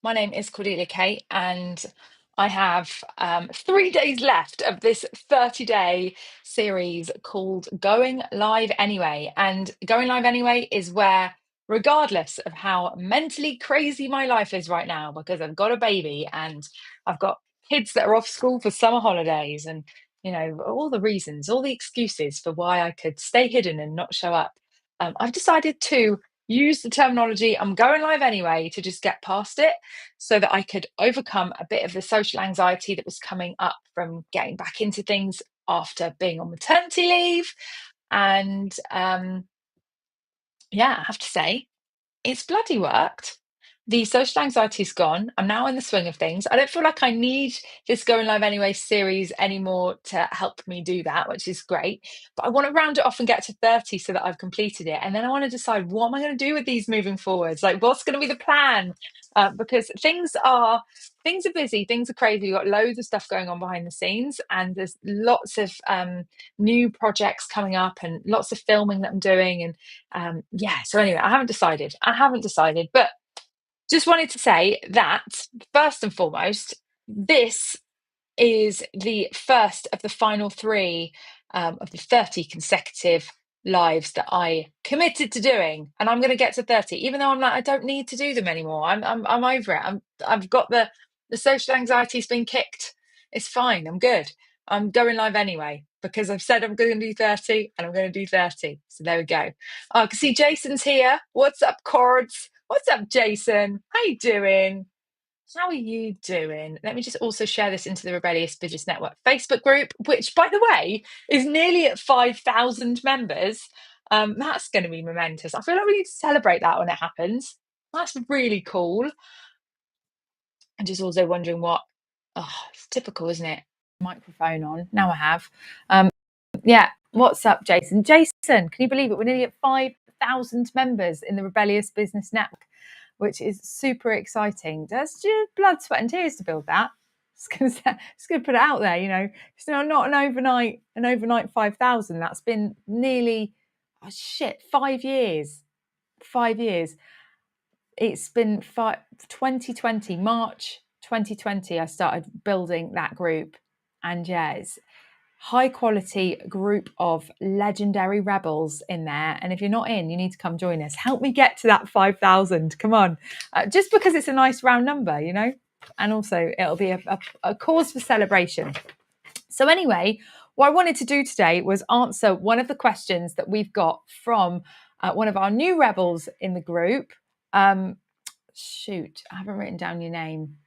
My name is Cordelia Kate, and I have 3 days left of this 30-day series called Going Live Anyway. And Going Live Anyway is where, regardless of how mentally crazy my life is right now, because I've got a baby and I've got kids that are off school for summer holidays, and all the reasons, all the excuses for why I could stay hidden and not show up. I've decided to use the terminology "I'm going live anyway" to just get past it so that I could overcome a bit of the social anxiety that was coming up from getting back into things after being on maternity leave. And yeah, I have to say, it's bloody worked. The social anxiety's gone. I'm now in the swing of things. I don't feel like I need this Going Live Anyway series anymore to help me do that, which is great. But I want to round it off and get to 30 so that I've completed it. And then I want to decide, what am I going to do with these moving forwards? Like, what's going to be the plan? Because things are busy, things are crazy. We've got loads of stuff going on behind the scenes, and there's lots of new projects coming up and lots of filming that I'm doing. And yeah, so anyway, I haven't decided, but just wanted to say that first and foremost, this is the first of the final three of the 30 consecutive lives that I committed to doing, and I'm going to get to 30, even though I'm like, I don't need to do them anymore. I'm over it. I've got the social anxiety's been kicked. It's fine. I'm good. I'm going live anyway because I've said I'm going to do 30, and I'm going to do 30. So there we go. I can see Jason's here. What's up, Cords? What's up, Jason? How you doing? How are you doing? Let me just also share this into the Rebellious Business Network Facebook group, which, by the way, is nearly at 5,000 members. That's going to be momentous. I feel like we need to celebrate that when it happens. That's really cool. I'm just also wondering what. Oh, it's typical, isn't it? Microphone on. Now I have. Yeah. What's up, Jason? Jason, can you believe it? We're nearly at 5,000 members in the Rebellious Business Network, which is super exciting. That's just blood, sweat, and tears to build that. Just gonna put it out there. It's not an overnight 5,000. That's been nearly 5 years. 5 years. It's been 2020, March 2020. I started building that group, and yeah, it's high quality group of legendary rebels in there. And if you're not in, you need to come join us. Help me get to that 5,000. Come on. Just because it's a nice round number, and also it'll be a cause for celebration. So anyway, what I wanted to do today was answer one of the questions that we've got from one of our new rebels in the group. Shoot, I haven't written down your name.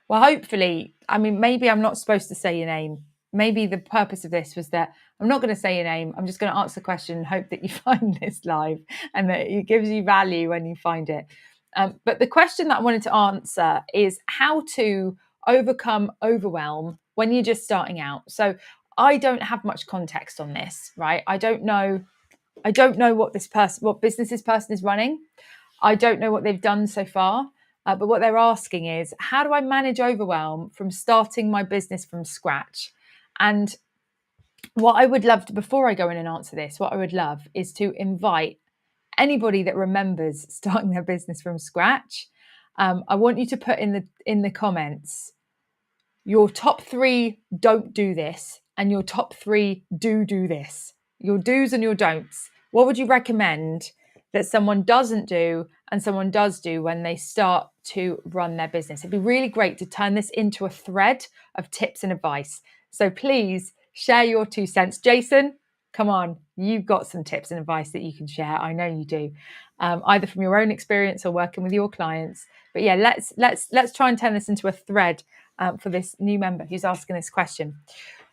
Well, hopefully, maybe I'm not supposed to say your name. Maybe the purpose of this was that I'm not going to say your name. I'm just going to answer the question and hope that you find this live and that it gives you value when you find it. But the question that I wanted to answer is how to overcome overwhelm when you're just starting out. So I don't have much context on this, right? I don't know what business this person is running. I don't know what they've done so far. But what they're asking is, how do I manage overwhelm from starting my business from scratch? And what I would love to, before I go in and answer this, what I would love is to invite anybody that remembers starting their business from scratch. I want you to put in the comments your top 3 don't do this and your top 3 do this. Your do's and your don'ts. What would you recommend that someone doesn't do and someone does do when they start to run their business? It'd be really great to turn this into a thread of tips and advice. So please share your 2 cents. Jason, come on, you've got some tips and advice that you can share. I know you do, either from your own experience or working with your clients. But yeah, let's try and turn this into a thread for this new member who's asking this question.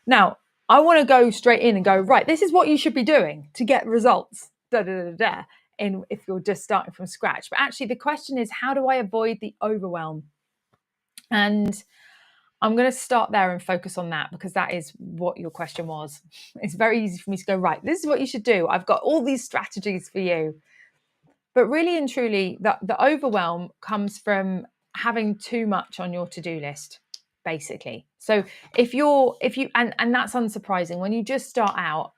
Now, I want to go straight in and go, right, this is what you should be doing to get results. If you're just starting from scratch. But actually the question is, how do I avoid the overwhelm? And I'm going to start there and focus on that because that is what your question was. It's very easy for me to go, right, this is what you should do. I've got all these strategies for you. But really and truly, the overwhelm comes from having too much on your to-do list, basically. So if you and that's unsurprising. When you just start out,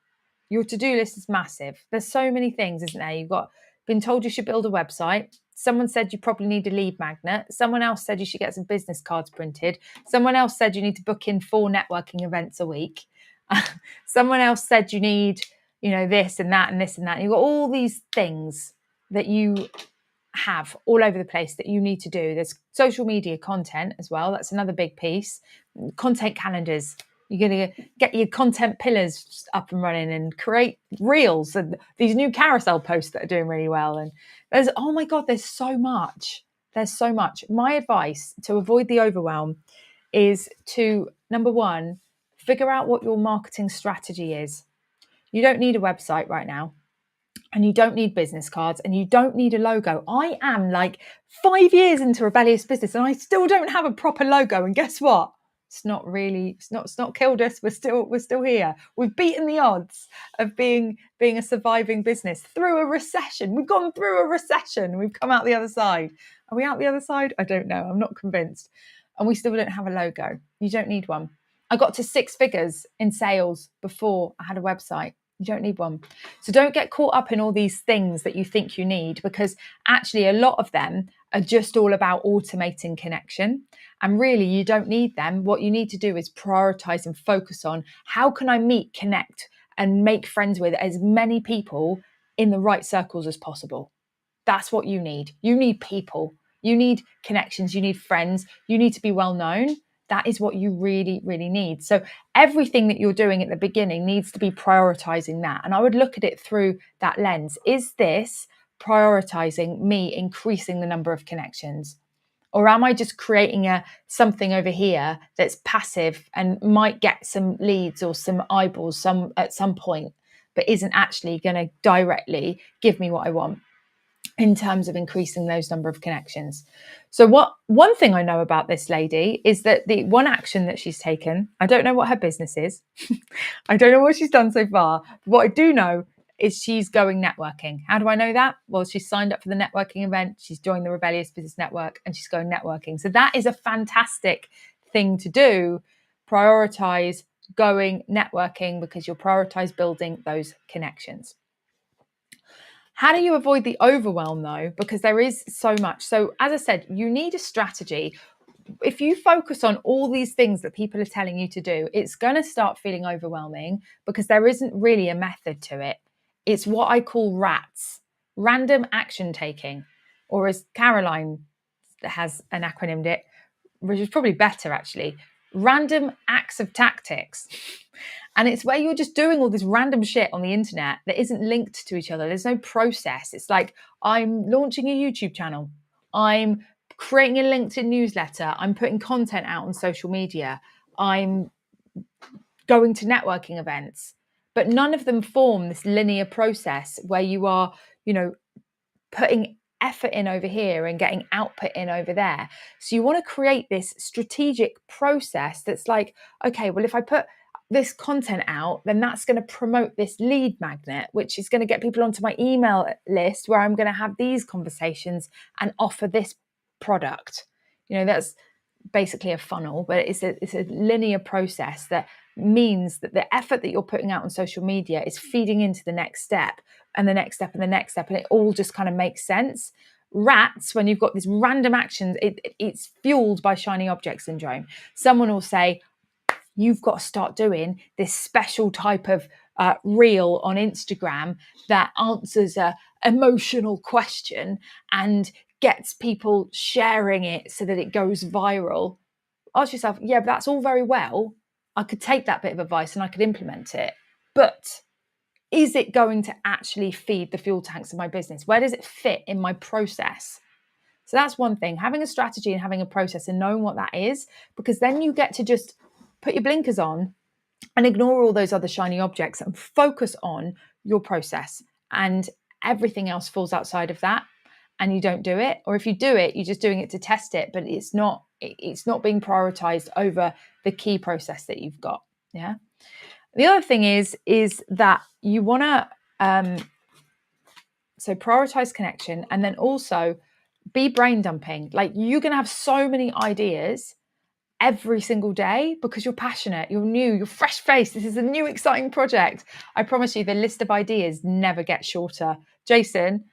your to-do list is massive. There's so many things, isn't there? You've been told you should build a website. Someone said you probably need a lead magnet. Someone else said you should get some business cards printed. Someone else said you need to book in 4 networking events a week. Someone else said you need, this and that and this and that. And you've got all these things that you have all over the place that you need to do. There's social media content as well. That's another big piece. Content calendars. You're going to get your content pillars up and running and create reels and these new carousel posts that are doing really well. And there's so much. There's so much. My advice to avoid the overwhelm is to, number one, figure out what your marketing strategy is. You don't need a website right now. And you don't need business cards and you don't need a logo. I am like 5 years into Rebellious Business and I still don't have a proper logo. And guess what? It's not killed us. We're still here. We've beaten the odds of being a surviving business through a recession. We've gone through a recession. We've come out the other side. Are we out the other side? I don't know. I'm not convinced. And we still don't have a logo. You don't need one. I got to 6 figures in sales before I had a website. You don't need one. So don't get caught up in all these things that you think you need, because actually a lot of them are just all about automating connection. And really, you don't need them. What you need to do is prioritize and focus on how can I meet, connect, and make friends with as many people in the right circles as possible. That's what you need. You need people. You need connections. You need friends. You need to be well known. That is what you really, really need. So everything that you're doing at the beginning needs to be prioritizing that. And I would look at it through that lens. Is this prioritizing me increasing the number of connections? Or am I just creating something over here that's passive and might get some leads or some eyeballs at some point, but isn't actually going to directly give me what I want in terms of increasing those number of connections? So one thing I know about this lady is that the one action that she's taken, I don't know what her business is. I don't know what she's done so far. But what I do know is she's going networking. How do I know that? Well, she's signed up for the networking event. She's joined the Rebellious Business Network and she's going networking. So that is a fantastic thing to do. Prioritize going networking because you'll prioritize building those connections. How do you avoid the overwhelm though? Because there is so much. So as I said, you need a strategy. If you focus on all these things that people are telling you to do, it's going to start feeling overwhelming because there isn't really a method to it. It's what I call RATs, random action taking, or as Caroline has an acronymed it, which is probably better actually, random acts of tactics. And it's where you're just doing all this random shit on the internet that isn't linked to each other. There's no process. It's like, I'm launching a YouTube channel. I'm creating a LinkedIn newsletter. I'm putting content out on social media. I'm going to networking events. But none of them form this linear process where you are, putting effort in over here and getting output in over there. So you want to create this strategic process that's like, okay, well, if I put this content out, then that's going to promote this lead magnet, which is going to get people onto my email list where I'm going to have these conversations and offer this product. That's basically a funnel, but it's a linear process that means that the effort that you're putting out on social media is feeding into the next step and the next step and the next step, and it all just kind of makes sense. Rats, when you've got these random actions, it's fueled by shiny object syndrome. Someone will say, you've got to start doing this special type of reel on Instagram that answers a emotional question and gets people sharing it so that it goes viral. Ask yourself, yeah, but that's all very well. I could take that bit of advice and I could implement it. But is it going to actually feed the fuel tanks of my business? Where does it fit in my process? So that's one thing, having a strategy and having a process and knowing what that is, because then you get to just put your blinkers on and ignore all those other shiny objects and focus on your process, and everything else falls outside of that and you don't do it. Or if you do it, you're just doing it to test it, but it's not being prioritized over the key process that you've got. Yeah. The other thing is that you want to so prioritize connection, and then also be brain dumping. Like, you're going to have so many ideas every single day because you're passionate, you're new, you're fresh faced. This is a new exciting project. I promise you the list of ideas never gets shorter. Jason,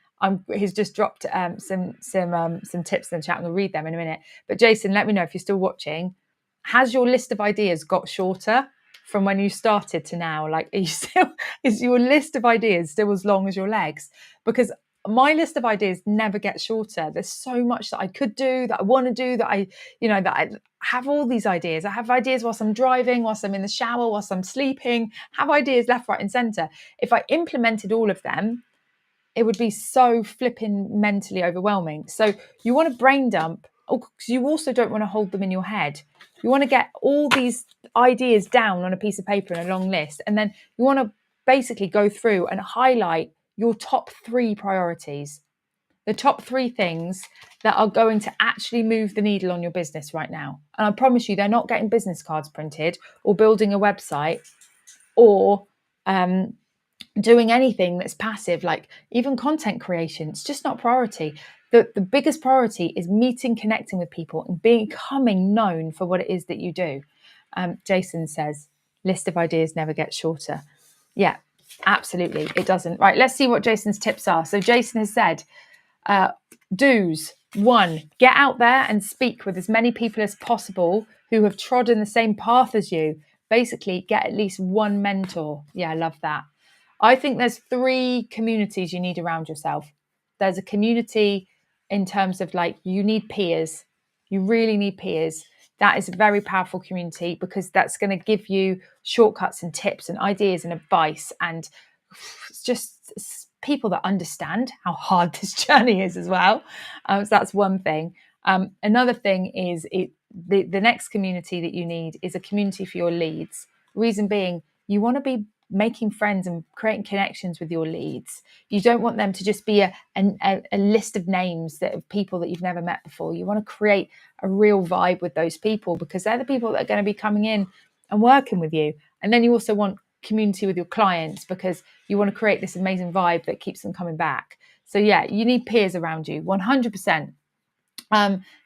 He's just dropped some tips in the chat. I'm going to read them in a minute. But Jason, let me know if you're still watching. Has your list of ideas got shorter from when you started to now? Like, is your list of ideas still as long as your legs? Because my list of ideas never gets shorter. There's so much that I could do, that I want to do, that I have all these ideas. I have ideas whilst I'm driving, whilst I'm in the shower, whilst I'm sleeping, have ideas left, right, and center. If I implemented all of them, it would be so flipping mentally overwhelming. So you want to brain dump, because you also don't want to hold them in your head. You want to get all these ideas down on a piece of paper in a long list. And then you want to basically go through and highlight your top 3 priorities, the top 3 things that are going to actually move the needle on your business right now. And I promise you, they're not getting business cards printed or building a website or doing anything that's passive, like even content creation. It's just not priority. The biggest priority is meeting, connecting with people and becoming known for what it is that you do. Jason says, list of ideas never gets shorter. Yeah, absolutely, it doesn't. Right, let's see what Jason's tips are. So Jason has said, do's. 1, get out there and speak with as many people as possible who have trodden the same path as you. Basically, get at least one mentor. Yeah, I love that. I think there's 3 communities you need around yourself. There's a community in terms of like, you need peers. You really need peers. That is a very powerful community because that's going to give you shortcuts and tips and ideas and advice. And it's just people that understand how hard this journey is as well. So that's one thing. Another thing is the next community that you need is a community for your leads. Reason being, you want to be making friends and creating connections with your leads. You don't want them to just be a list of names that of people that you've never met before. You want to create a real vibe with those people because they're the people that are going to be coming in and working with you. And then you also want community with your clients because you want to create this amazing vibe that keeps them coming back. So yeah, you need peers around you, 100%.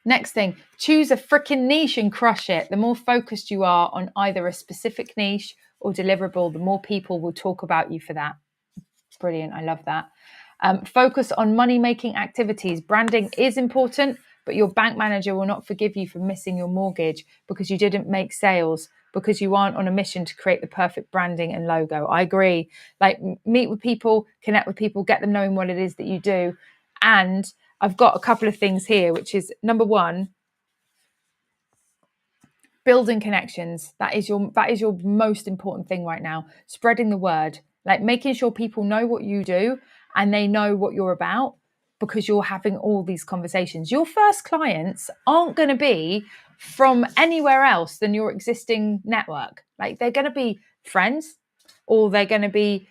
Next thing, choose a freaking niche and crush it. The more focused you are on either a specific niche or deliverable, the more people will talk about you for that. Brilliant. I love that. Focus on money-making activities. Branding is important, but your bank manager will not forgive you for missing your mortgage because you didn't make sales, because you aren't on a mission to create the perfect branding and logo. I agree. Like, meet with people, connect with people, get them knowing what it is that you do. And I've got a couple of things here, which is number 1, building connections. That is your most important thing right now. Spreading the word, like making sure people know what you do and they know what you're about because you're having all these conversations. Your first clients aren't going to be from anywhere else than your existing network. Like, they're going to be friends or they're going to be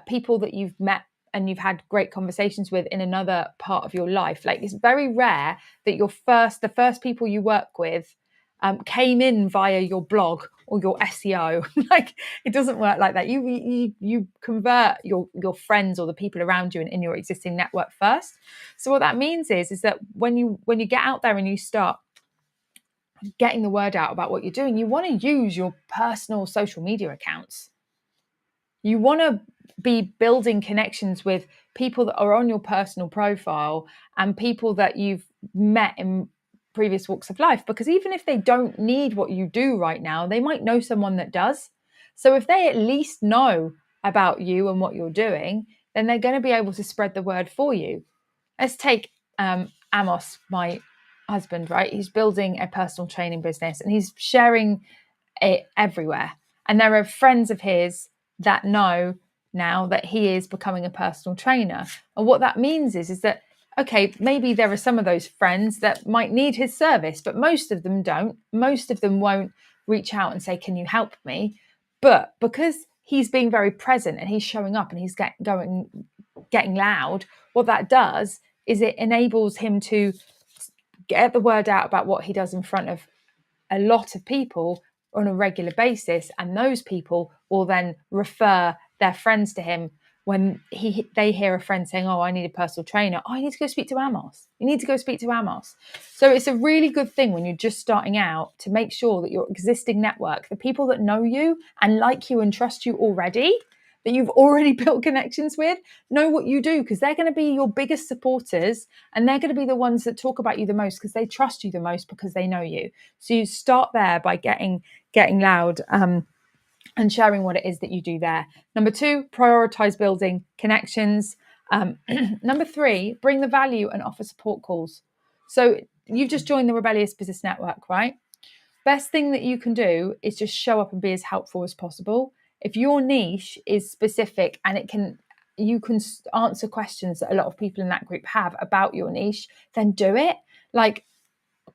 people that you've met and you've had great conversations with in another part of your life. Like, it's very rare that the first people you work with came in via your blog or your SEO. Like, it doesn't work like that. You convert your friends or the people around you in your existing network first. So what that means is that when you get out there and you start getting the word out about what you're doing, you want to use your personal social media accounts. You want to be building connections with people that are on your personal profile and people that you've met in previous walks of life, because even if they don't need what you do right now, they might know someone that does. So if they at least know about you and what you're doing, then they're going to be able to spread the word for you. Let's take Amos, my husband, right? He's building a personal training business and he's sharing it everywhere. And there are friends of his that know now that he is becoming a personal trainer. And what that means is that, okay, maybe there are some of those friends that might need his service, but most of them don't. Most of them won't reach out and say, can you help me? But because he's being very present and he's showing up and he's getting loud, what that does is it enables him to get the word out about what he does in front of a lot of people on a regular basis, and those people will then refer their friends to him when they hear a friend saying, oh, I need a personal trainer. Oh, you need to go speak to Amos. You need to go speak to Amos. So it's a really good thing when you're just starting out to make sure that your existing network, the people that know you and like you and trust you already, that you've already built connections with, know what you do, because they're going to be your biggest supporters, and they're going to be the ones that talk about you the most because they trust you the most because they know you. So you start there by getting loud and sharing what it is that you do there. Number 2, prioritize building connections. Number 3, bring the value and offer support calls. So you've just joined the Rebellious Business Network, right? Best thing that you can do is just show up and be as helpful as possible. If your niche is specific and you can answer questions that a lot of people in that group have about your niche, then do it. Like,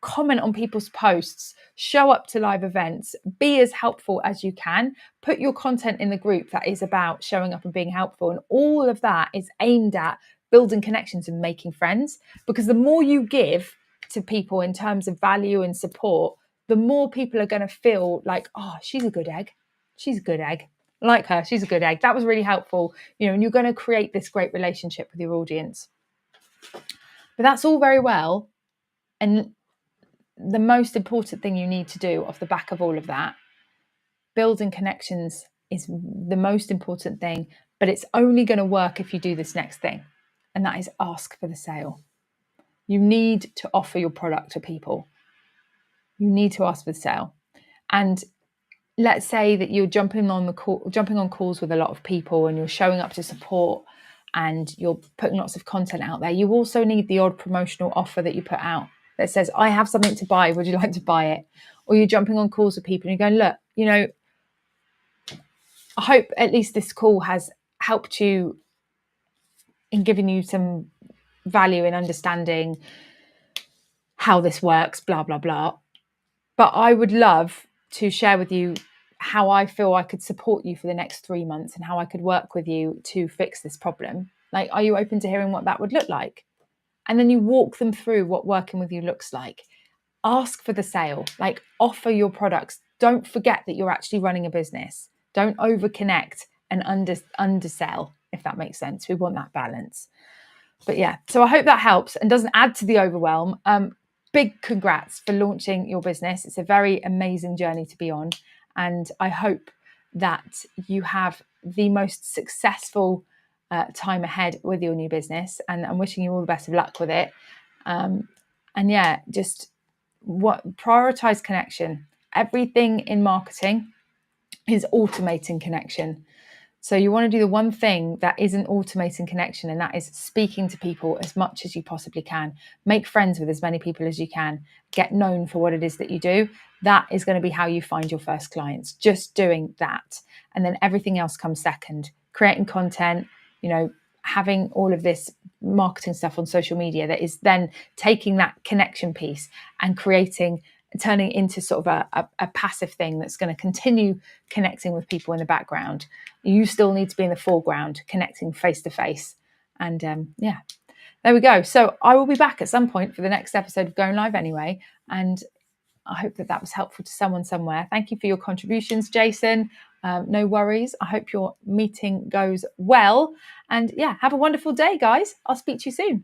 comment on people's posts, show up to live events, be as helpful as you can, put your content in the group that is about showing up and being helpful. And all of that is aimed at building connections and making friends, because the more you give to people in terms of value and support, the more people are going to feel like, oh, she's a good egg. She's a good egg. I like her. She's a good egg. That was really helpful. And you're going to create this great relationship with your audience. But that's all very well. And the most important thing you need to do off the back of all of that, building connections, is the most important thing, but it's only going to work if you do this next thing, and that is ask for the sale. You need to offer your product to people. You need to ask for the sale. And let's say that you're jumping on calls with a lot of people, and you're showing up to support, and you're putting lots of content out there. You also need the odd promotional offer that you put out that says, I have something to buy, would you like to buy it? Or you're jumping on calls with people and you're going, look, I hope at least this call has helped you in giving you some value in understanding how this works, blah, blah, blah. But I would love to share with you how I feel I could support you for the next 3 months and how I could work with you to fix this problem. Like, are you open to hearing what that would look like? And then you walk them through what working with you looks like. Ask for the sale, like, offer your products. Don't forget that you're actually running a business. Don't overconnect and undersell, if that makes sense. We want that balance. But yeah, so I hope that helps and doesn't add to the overwhelm. Big congrats for launching your business. It's a very amazing journey to be on. And I hope that you have the most successful time ahead with your new business. And I'm wishing you all the best of luck with it. And yeah, just prioritize connection. Everything in marketing is automating connection. So you want to do the one thing that isn't automating connection, and that is speaking to people as much as you possibly can. Make friends with as many people as you can. Get known for what it is that you do. That is going to be how you find your first clients. Just doing that. And then everything else comes second. Creating content, having all of this marketing stuff on social media that is then taking that connection piece and turning into sort of a passive thing that's going to continue connecting with people in the background. You still need to be in the foreground, connecting face to face. And yeah, there we go. So I will be back at some point for the next episode of Going Live anyway. And I hope that was helpful to someone somewhere. Thank you for your contributions, Jason. No worries. I hope your meeting goes well. And yeah, have a wonderful day, guys. I'll speak to you soon.